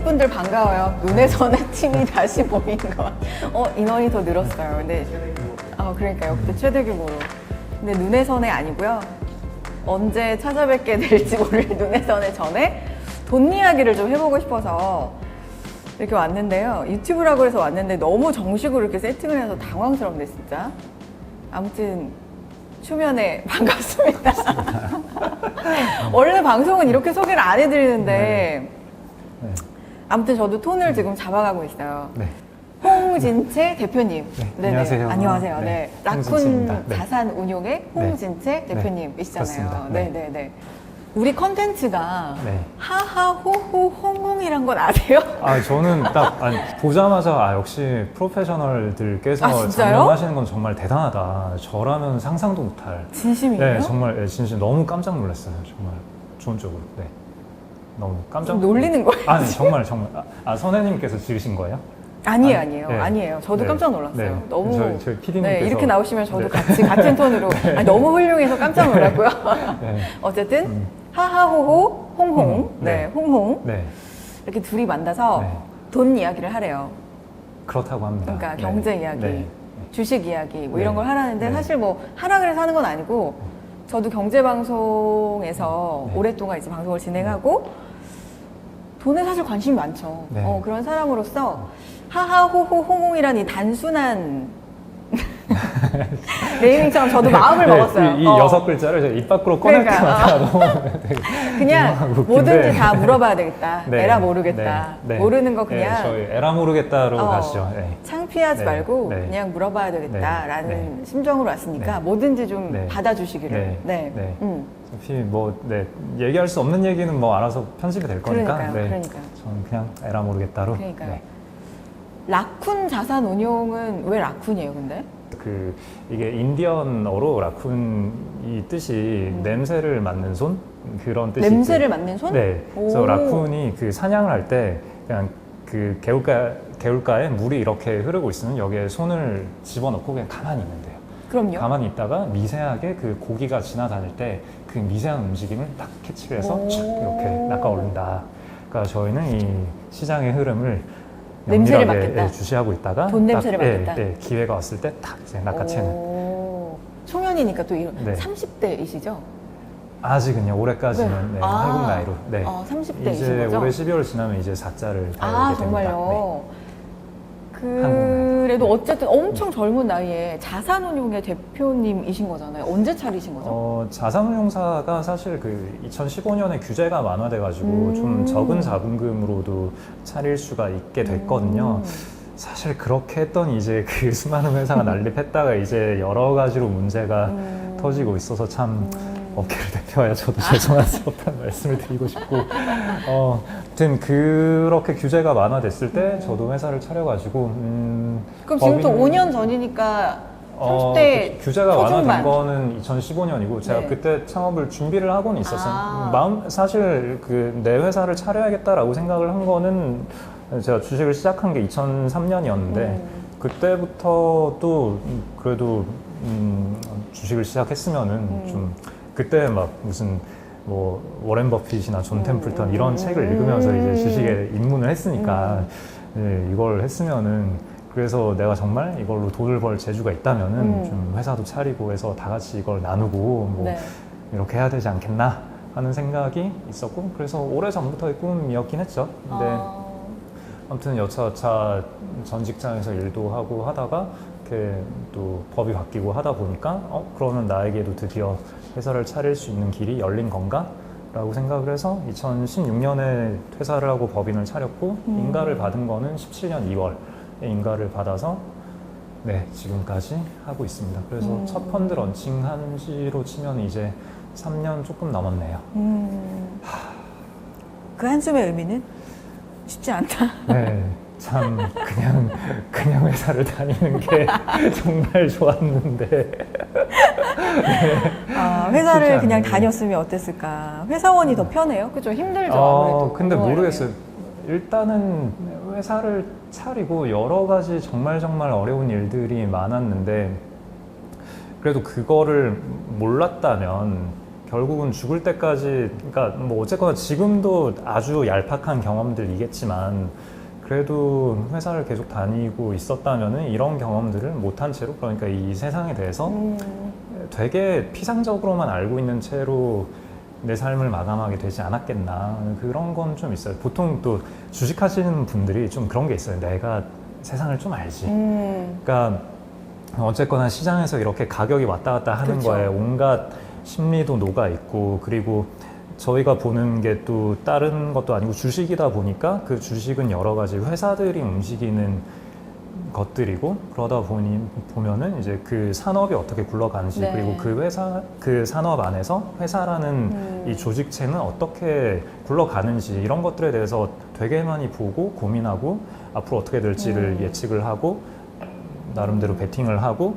분들 반가워요. 눈에 선의 팀이 다시 보인 거. 인원이 더 늘었어요. 근데 그러니까요. 그때 최대 규모로. 근데 눈에 선의 아니고요. 언제 찾아뵙게 될지 모를 눈에 선의 전에 돈 이야기를 좀 해보고 싶어서 이렇게 왔는데요. 유튜브라고 해서 왔는데 너무 정식으로 이렇게 세팅을 해서 당황스럽네 진짜. 아무튼 초면에 반갑습니다. 원래 방송은 이렇게 소개를 안 해드리는데 네. 아무튼 저도 톤을 지금 잡아가고 있어요. 네. 홍진채 대표님. 네, 안녕하세요. 안녕하세요. 네, 네. 라쿤 홍진채입니다. 네. 자산운용의 홍진채 네. 대표님이시잖아요. 그렇습니다. 네네네. 우리 컨텐츠가 네. 하하호호 홍홍이란 건 아세요? 저는 딱 보자마자 역시 프로페셔널들께서 진짜요? 장명하시는 건 정말 대단하다. 저라면 상상도 못할. 진심이에요? 네, 정말 진심 너무 깜짝 놀랐어요. 정말 좋은 쪽으로. 네. 너무 깜짝 놀리는 거예요? 아니 정말. 선생님께서 지으신 거예요? 아니에요. 네. 아니에요. 저도 네. 깜짝 놀랐어요. 네. 너무. 저희 PD님께서 네, 이렇게 나오시면 저도 같이 같은 톤으로. 너무 훌륭해서 깜짝 놀랐고요. 네. 어쨌든, 하하호호, 홍홍. 네. 홍홍. 네. 이렇게 둘이 만나서 네. 돈 이야기를 하래요. 그렇다고 합니다. 그러니까 네. 경제 이야기, 네. 주식 이야기, 뭐 네. 이런 걸 하라는데 네. 사실 뭐 하라 그래서 하는 건 아니고 저도 경제방송에서 네. 오랫동안 이제 방송을 진행하고 돈에 사실 관심이 많죠. 네. 그런 사람으로서 하하호호 홍홍이란 이 단순한 네이밍처럼 저도 마음을 네, 먹었어요. 이 6글자를 제가 입 밖으로 꺼낼 때마다 너무 그냥 웃긴데. 뭐든지 다 물어봐야 되겠다. 네, 에라 모르겠다. 네, 네. 모르는 거 그냥 네, 저희 에라 모르겠다로 가시죠. 네. 창피하지 네, 말고 네. 그냥 물어봐야 되겠다라는 네. 심정으로 왔으니까 네. 뭐든지 좀 네. 받아주시기를. 네. 어차피 얘기할 수 없는 얘기는 뭐 알아서 편집이 될 거니까. 그러니까요. 저는 그냥 에라 모르겠다로. 그러니까요. 네. 라쿤 자산운용은 왜 라쿤이에요, 근데? 이게 인디언어로 라쿤이 뜻이 냄새를 맡는 손 그런 뜻이 냄새를 맡는 손? 네. 그래서 오. 라쿤이 그 사냥을 할 때 그냥 그 개울가에 물이 이렇게 흐르고 있으면 여기에 손을 집어넣고 그냥 가만히 있는데요. 그럼요. 가만히 있다가 미세하게 그 고기가 지나다닐 때 그 미세한 움직임을 딱 캐치를 해서 오. 촥 이렇게 낚아올린다. 그러니까 저희는 이 시장의 흐름을 냄새를 면밀하게, 맡겠다. 주시하고 있다가 돈 냄새를 딱, 맡겠다. 기회가 왔을 때 탁 이제 낚아채는. 초년이니까 또 이런 네. 30대이시죠? 아직은요. 올해까지는 네. 한국 나이로. 네. 30대이신 이제 거죠? 올해 12월 지나면 이제 4자를 달게 됩니다. 정말요? 네. 그래도 어쨌든 엄청 젊은 나이에 자산운용의 대표님이신 거잖아요. 언제 차리신 거죠? 자산운용사가 사실 2015년에 규제가 완화돼가지고 좀 적은 자본금으로도 차릴 수가 있게 됐거든요. 사실 그렇게 했더니 이제 그 수많은 회사가 난립했다가 이제 여러 가지로 문제가 터지고 있어서 참 업계를 대표하여 저도 죄송스럽다는 말씀을 드리고 싶고 아무튼 그렇게 규제가 완화됐을 때 저도 회사를 차려가지고 그럼 지금 또 5년 전이니까 30대 규제가 초중반. 완화된 거는 2015년이고 제가 네. 그때 창업을 준비를 하고는 있었어요. 사실 내 회사를 차려야겠다라고 생각을 한 거는 제가 주식을 시작한 게 2003년이었는데 그때부터 또 그래도 주식을 시작했으면은 좀 그때 막 무슨 뭐 워렌 버핏이나 존 템플턴 이런 책을 읽으면서 이제 주식에 입문을 했으니까 이걸 했으면은 그래서 내가 정말 이걸로 돈을 벌 재주가 있다면은 좀 회사도 차리고 해서 다 같이 이걸 나누고 뭐 이렇게 해야 되지 않겠나 하는 생각이 있었고 그래서 오래전부터의 꿈이었긴 했죠. 근데 아무튼 여차저차 전 직장에서 일도 하고 하다가 이렇게 또 법이 바뀌고 하다 보니까 그러면 나에게도 드디어 회사를 차릴 수 있는 길이 열린 건가? 라고 생각을 해서 2016년에 퇴사를 하고 법인을 차렸고 인가를 받은 거는 17년 2월에 인가를 받아서 네 지금까지 하고 있습니다. 그래서 첫 펀드 런칭한 시로 치면 이제 3년 조금 넘었네요. 그 한숨의 의미는? 쉽지 않다. 네, 참 그냥 회사를 다니는 게 정말 좋았는데. 회사를 그냥 다녔으면 어땠을까? 회사원이 더 편해요? 그죠? 힘들죠. 아무래도. 근데 모르겠어요. 일단은 회사를 차리고 여러 가지 정말 어려운 일들이 많았는데 그래도 그거를 몰랐다면 결국은 죽을 때까지, 그러니까 뭐 어쨌거나 지금도 아주 얄팍한 경험들이겠지만 그래도 회사를 계속 다니고 있었다면은 이런 경험들을 못한 채로, 그러니까 이 세상에 대해서 되게 피상적으로만 알고 있는 채로 내 삶을 마감하게 되지 않았겠나, 그런 건 좀 있어요. 보통 또 주식하시는 분들이 좀 그런 게 있어요. 내가 세상을 좀 알지. 그러니까 어쨌거나 시장에서 이렇게 가격이 왔다 갔다 하는 그렇죠. 거에 온갖 심리도 녹아 있고, 그리고 저희가 보는 게 또 다른 것도 아니고 주식이다 보니까 그 주식은 여러 가지 회사들이 움직이는 것들이고, 그러다 보면은 이제 그 산업이 어떻게 굴러가는지, 네. 그리고 그 회사, 그 산업 안에서 회사라는 이 조직체는 어떻게 굴러가는지, 이런 것들에 대해서 되게 많이 보고 고민하고 앞으로 어떻게 될지를 예측을 하고 나름대로 베팅을 하고,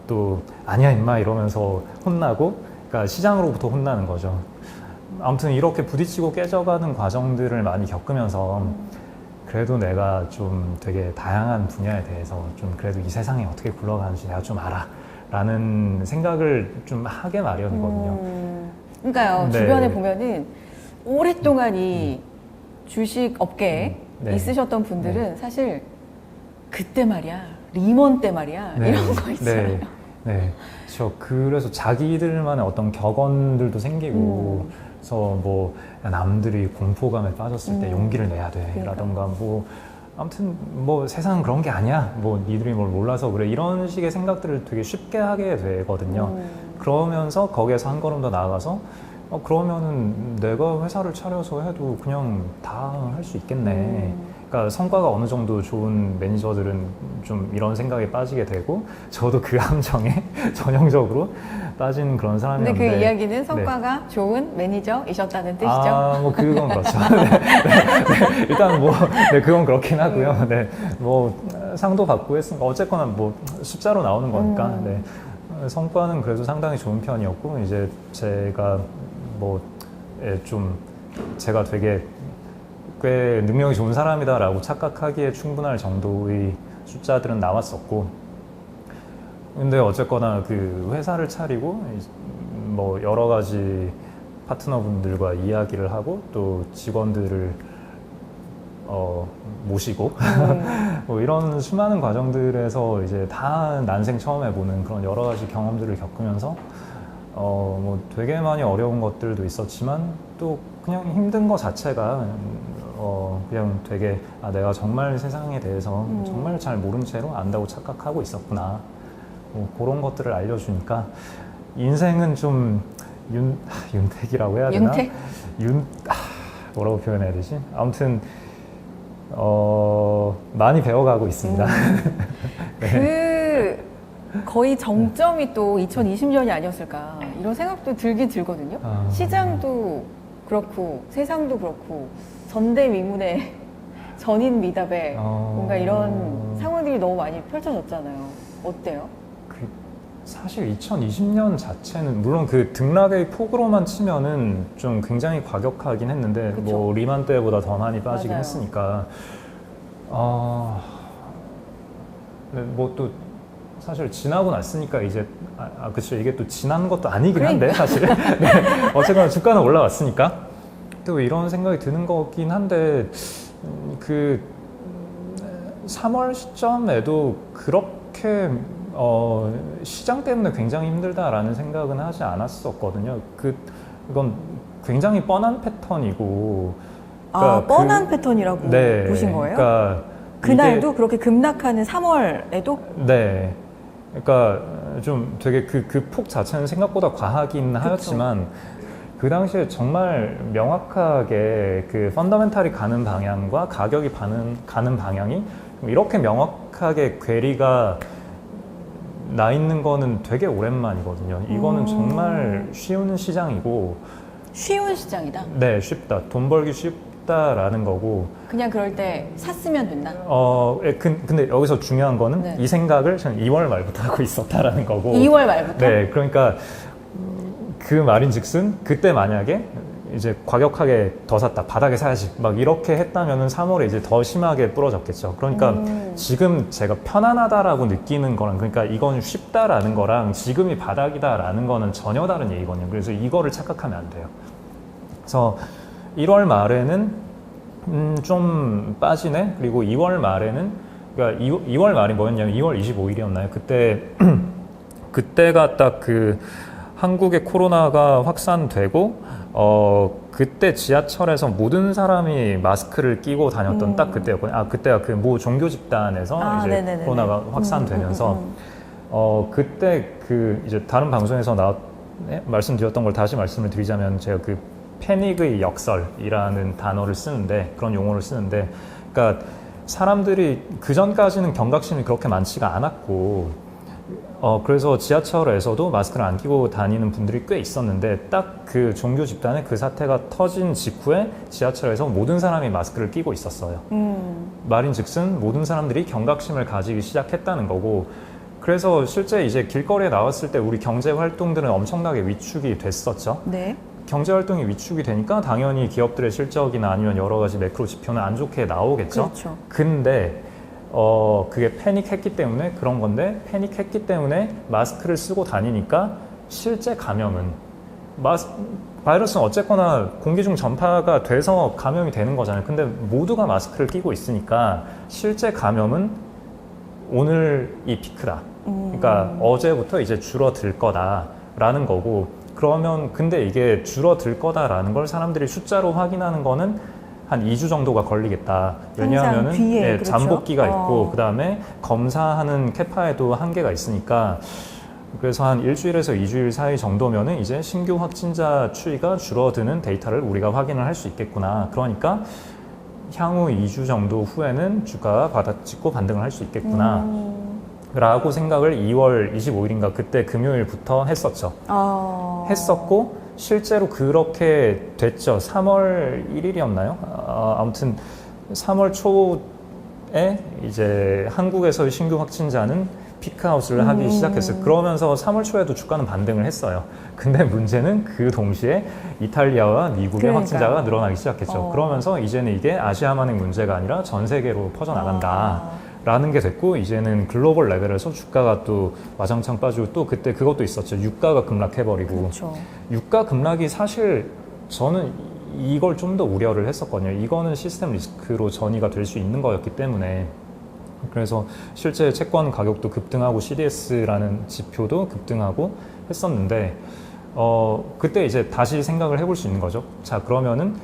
또 아니야 임마 이러면서 혼나고, 그러니까 시장으로부터 혼나는 거죠. 아무튼 이렇게 부딪히고 깨져가는 과정들을 많이 겪으면서 그래도 내가 좀 되게 다양한 분야에 대해서 좀 그래도 이 세상이 어떻게 굴러가는지 내가 좀 알아 라는 생각을 좀 하게 마련이거든요. 그러니까요. 네. 주변에 보면은 오랫동안 이 주식 업계에 네. 있으셨던 분들은 사실 그때 말이야, 리먼 때 말이야, 네. 이런 거 있잖아요. 네. 네. 그래서 자기들만의 어떤 격언들도 생기고, 그래서 뭐 남들이 공포감에 빠졌을 때 용기를 내야 돼 라던가, 뭐 아무튼 뭐 세상은 그런 게 아니야, 뭐 니들이 뭘 몰라서 그래, 이런 식의 생각들을 되게 쉽게 하게 되거든요. 그러면서 거기에서 한 걸음 더 나아가서 그러면은 내가 회사를 차려서 해도 그냥 다 할 수 있겠네. 그러니까 성과가 어느 정도 좋은 매니저들은 좀 이런 생각에 빠지게 되고, 저도 그 함정에 전형적으로 빠진 그런 근데 사람이었는데. 그 이야기는 성과가 좋은 매니저이셨다는 뜻이죠? 아, 뭐 그건 그렇죠. 네. 일단 뭐 그건 그렇긴 하고요. 네, 뭐 상도 받고 했으니까 어쨌거나 뭐 숫자로 나오는 거니까. 네. 성과는 그래도 상당히 좋은 편이었고, 이제 제가 뭐 좀 제가 되게 꽤 능력이 좋은 사람이다라고 착각하기에 충분할 정도의 숫자들은 나왔었고, 근데 어쨌거나 그 회사를 차리고 뭐 여러 가지 파트너분들과 이야기를 하고 또 직원들을 모시고 뭐 이런 수많은 과정들에서 이제 다 난생 처음 해보는 그런 여러 가지 경험들을 겪으면서 뭐 되게 많이 어려운 것들도 있었지만 또 그냥 힘든 것 자체가 그냥 되게 내가 정말 세상에 대해서 정말 잘 모른 채로 안다고 착각하고 있었구나, 뭐 그런 것들을 알려주니까 인생은 좀 윤택이라고 해야 되나? 윤택? 뭐라고 표현해야 되지? 아무튼 많이 배워가고 있습니다. 네. 거의 정점이 또 2020년이 아니었을까 이런 생각도 들긴 들거든요. 시장도 그렇고 세상도 그렇고 전대미문의 전인미답에 뭔가 이런 상황들이 너무 많이 펼쳐졌잖아요. 어때요? 사실 2020년 자체는 물론 그 등락의 폭으로만 치면은 좀 굉장히 과격하긴 했는데, 그쵸? 뭐 리만 때보다 더 많이 빠지긴 맞아요. 했으니까 뭐 또 사실 지나고 났으니까 이제 그쵸, 이게 또 지난 것도 아니긴 한데 사실 네, 어쨌거나 주가는 올라왔으니까 또 이런 생각이 드는 거긴 한데, 그 3월 시점에도 그렇게 시장 때문에 굉장히 힘들다라는 생각은 하지 않았었거든요. 그건 굉장히 뻔한 패턴이고. 그러니까 뻔한 패턴이라고 네, 보신 거예요? 그러니까 그날도 그렇게 급락하는 3월에도? 네. 그러니까 좀 되게 그 폭 자체는 생각보다 과하긴 하였지만, 그 당시에 정말 명확하게 그 펀더멘탈이 가는 방향과 가격이 가는 방향이 이렇게 명확하게 괴리가 나 있는 거는 되게 오랜만이거든요. 이거는 정말 쉬운 시장이고. 쉬운 시장이다? 네, 쉽다. 돈 벌기 쉽다라는 거고. 그냥 그럴 때 샀으면 된다? 근데 여기서 중요한 거는 네. 이 생각을 저는 2월 말부터 하고 있었다라는 거고. 2월 말부터? 네, 그러니까 그 말인 즉슨 그때 만약에 이제 과격하게 더 샀다. 바닥에 사야지. 막 이렇게 했다면은 3월에 이제 더 심하게 부러졌겠죠. 그러니까 지금 제가 편안하다라고 느끼는 거랑 그러니까 이건 쉽다라는 거랑 지금이 바닥이다라는 거는 전혀 다른 얘기거든요. 그래서 이거를 착각하면 안 돼요. 그래서 1월 말에는 좀 빠지네. 그리고 2월 말에는 그러니까 2월 말이 뭐였냐면 2월 25일이었나요? 그때가 딱 그 한국의 코로나가 확산되고 그때 지하철에서 모든 사람이 마스크를 끼고 다녔던 딱 그때였거든요. 아, 그때가 그 모 종교 집단에서 이제 네네네네. 코로나가 확산되면서 그때 그 이제 다른 방송에서 말씀드렸던 걸 다시 말씀을 드리자면 제가 그 패닉의 역설이라는 단어를 쓰는데 그런 용어를 쓰는데 그러니까 사람들이 그 전까지는 경각심이 그렇게 많지가 않았고 그래서 지하철에서도 마스크를 안 끼고 다니는 분들이 꽤 있었는데 딱 그 종교 집단의 그 사태가 터진 직후에 지하철에서 모든 사람이 마스크를 끼고 있었어요. 말인즉슨 모든 사람들이 경각심을 가지기 시작했다는 거고 그래서 실제 이제 길거리에 나왔을 때 우리 경제 활동들은 엄청나게 위축이 됐었죠. 네. 경제 활동이 위축이 되니까 당연히 기업들의 실적이나 아니면 여러 가지 매크로 지표는 안 좋게 나오겠죠. 그렇죠. 근데 그게 패닉했기 때문에 그런 건데 패닉했기 때문에 마스크를 쓰고 다니니까 실제 감염은 바이러스는 어쨌거나 공기 중 전파가 돼서 감염이 되는 거잖아요. 근데 모두가 마스크를 끼고 있으니까 실제 감염은 오늘 이 피크다. 그러니까 어제부터 이제 줄어들 거다라는 거고 그러면 근데 이게 줄어들 거다라는 걸 사람들이 숫자로 확인하는 거는 한 2주 정도가 걸리겠다. 왜냐하면은 뒤에, 그렇죠? 잠복기가 있고 그다음에 검사하는 캐파에도 한계가 있으니까 그래서 한 일주일에서 2주일 사이 정도면은 이제 신규 확진자 추이가 줄어드는 데이터를 우리가 확인을 할 수 있겠구나. 그러니까 향후 2주 정도 후에는 주가가 바닥찍고 반등을 할 수 있겠구나. 라고 생각을 2월 25일인가 그때 금요일부터 했었죠. 했었고 실제로 그렇게 됐죠. 3월 1일이었나요? 아무튼 3월 초에 이제 한국에서의 신규 확진자는 피크아웃을 하기 시작했어요. 그러면서 3월 초에도 주가는 반등을 했어요. 근데 문제는 그 동시에 이탈리아와 미국의 그러니까요. 확진자가 늘어나기 시작했죠. 그러면서 이제는 이게 아시아만의 문제가 아니라 전 세계로 퍼져나간다. 라는 게 됐고 이제는 글로벌 레벨에서 주가가 또 와장창 빠지고 또 그때 그것도 있었죠. 유가가 급락해버리고 그렇죠. 유가 급락이 사실 저는 이걸 좀 더 우려를 했었거든요. 이거는 시스템 리스크로 전이가 될 수 있는 거였기 때문에 그래서 실제 채권 가격도 급등하고 CDS라는 지표도 급등하고 했었는데 그때 이제 다시 생각을 해볼 수 있는 거죠. 자 그러면은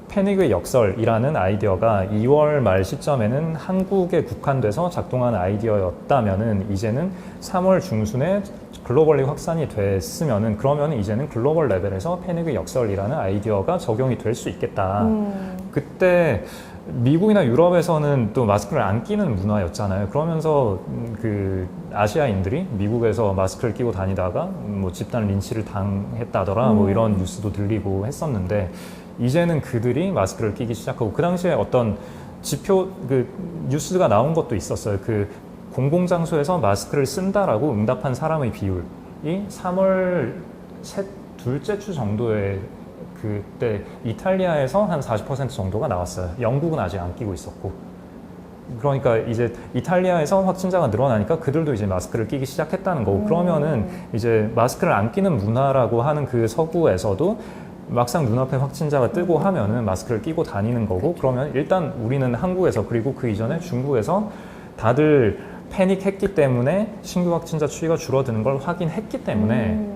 패닉의 역설이라는 아이디어가 2월 말 시점에는 한국에 국한돼서 작동한 아이디어였다면은 이제는 3월 중순에 글로벌리 확산이 됐으면은 그러면은 이제는 글로벌 레벨에서 패닉의 역설이라는 아이디어가 적용이 될 수 있겠다. 그때 미국이나 유럽에서는 또 마스크를 안 끼는 문화였잖아요. 그러면서 그 아시아인들이 미국에서 마스크를 끼고 다니다가 뭐 집단 린치를 당했다더라 뭐 이런 뉴스도 들리고 했었는데 이제는 그들이 마스크를 끼기 시작하고 그 당시에 어떤 지표 그 뉴스가 나온 것도 있었어요. 그 공공장소에서 마스크를 쓴다라고 응답한 사람의 비율이 3월 둘째 주 정도에 그때 이탈리아에서 한 40% 정도가 나왔어요. 영국은 아직 안 끼고 있었고. 그러니까 이제 이탈리아에서 확진자가 늘어나니까 그들도 이제 마스크를 끼기 시작했다는 거고 그러면은 이제 마스크를 안 끼는 문화라고 하는 그 서구에서도 막상 눈앞에 확진자가 뜨고 하면은 마스크를 끼고 다니는 거고 그러면 일단 우리는 한국에서 그리고 그 이전에 중국에서 다들 패닉했기 때문에 신규 확진자 추이가 줄어드는 걸 확인했기 때문에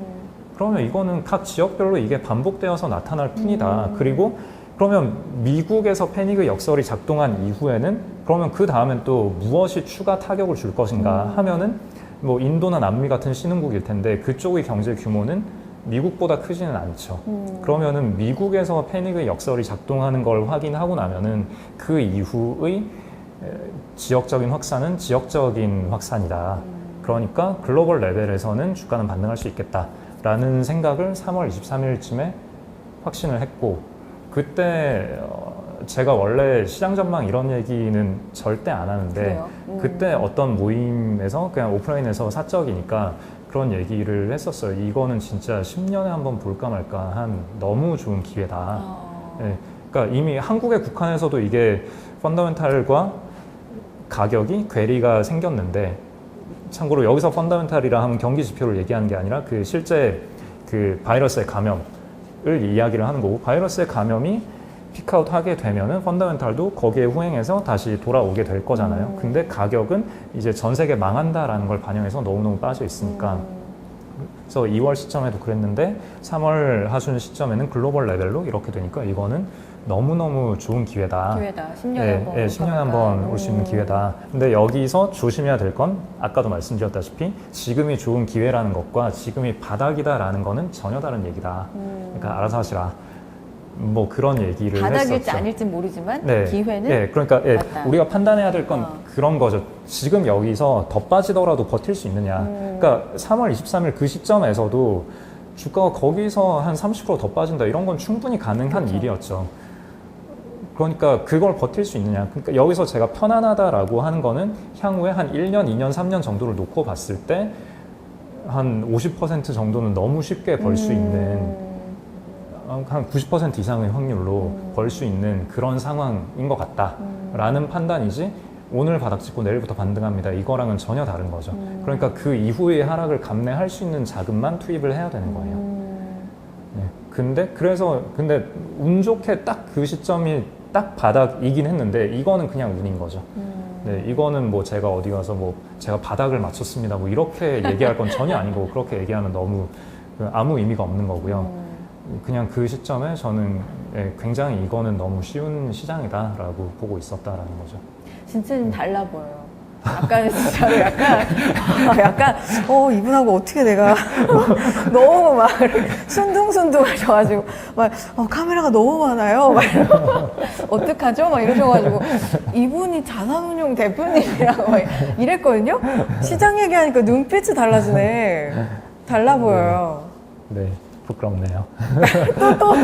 그러면 이거는 각 지역별로 이게 반복되어서 나타날 뿐이다. 그리고 그러면 미국에서 패닉의 역설이 작동한 이후에는 그러면 그 다음엔 또 무엇이 추가 타격을 줄 것인가 하면은 뭐 인도나 남미 같은 신흥국일 텐데 그쪽의 경제 규모는 미국보다 크지는 않죠. 그러면은 미국에서 패닉의 역설이 작동하는 걸 확인하고 나면은 그 이후의 지역적인 확산은 지역적인 확산이다. 그러니까 글로벌 레벨에서는 주가는 반등할 수 있겠다라는 생각을 3월 23일쯤에 확신을 했고 그때 제가 원래 시장 전망 이런 얘기는 절대 안 하는데 그때 어떤 모임에서 그냥 오프라인에서 사적이니까 그런 얘기를 했었어요. 이거는 진짜 10년에 한번 볼까 말까 한 너무 좋은 기회다. 예, 그러니까 이미 한국의 국한에서도 이게 펀더멘탈과 가격이 괴리가 생겼는데, 참고로 여기서 펀더멘탈이라 하면 경기 지표를 얘기하는 게 아니라 그 실제 그 바이러스의 감염을 이야기를 하는 거고, 바이러스의 감염이 피크아웃 하게 되면은 펀더멘탈도 거기에 후행해서 다시 돌아오게 될 거잖아요. 근데 가격은 이제 전 세계 망한다라는 걸 반영해서 너무너무 빠져 있으니까. 그래서 2월 시점에도 그랬는데 3월 하순 시점에는 글로벌 레벨로 이렇게 되니까 이거는 너무너무 좋은 기회다. 10년에 예, 한 번. 예, 10년에 한 번 올 수 있는 기회다. 근데 여기서 조심해야 될 건 아까도 말씀드렸다시피 지금이 좋은 기회라는 것과 지금이 바닥이다라는 거는 전혀 다른 얘기다. 그러니까 알아서 하시라. 뭐 그런 얘기를 바닥일지 했었죠. 아닐지 모르지만 네. 기회는 예, 그러니까 예, 맞다. 우리가 판단해야 될 건 그런 거죠. 지금 여기서 더 빠지더라도 버틸 수 있느냐. 그러니까 3월 23일 그 시점에서도 주가가 거기서 한 30% 더 빠진다. 이런 건 충분히 가능한 그렇죠. 일이었죠. 그러니까 그걸 버틸 수 있느냐. 그러니까 여기서 제가 편안하다라고 하는 거는 향후에 한 1년, 2년, 3년 정도를 놓고 봤을 때 한 50% 정도는 너무 쉽게 벌 수 있는, 한 90% 이상의 확률로 벌 수 있는 그런 상황인 것 같다라는 판단이지, 오늘 바닥 찍고 내일부터 반등합니다, 이거랑은 전혀 다른 거죠. 그러니까 그 이후의 하락을 감내할 수 있는 자금만 투입을 해야 되는 거예요. 네. 근데 운 좋게 딱 그 시점이 딱 바닥이긴 했는데, 이거는 그냥 운인 거죠. 네, 이거는 뭐 제가 어디 가서 뭐 제가 바닥을 맞췄습니다 뭐 이렇게 얘기할 건 전혀 아니고, 그렇게 얘기하면 너무 아무 의미가 없는 거고요. 그냥 그 시점에 저는 굉장히 이거는 너무 쉬운 시장이다라고 보고 있었다라는 거죠. 진짜 좀 달라 보여요. 약간 진짜로 약간 이분하고 어떻게 내가 너무 막 순둥순둥하셔가지고 막 카메라가 너무 많아요. 막 어떡하죠? 막 이러셔가지고 이분이 자산운용 대표님이라고 막 이랬거든요. 시장 얘기하니까 눈빛이 달라지네. 달라 보여요. 네, 부끄럽네요. 또.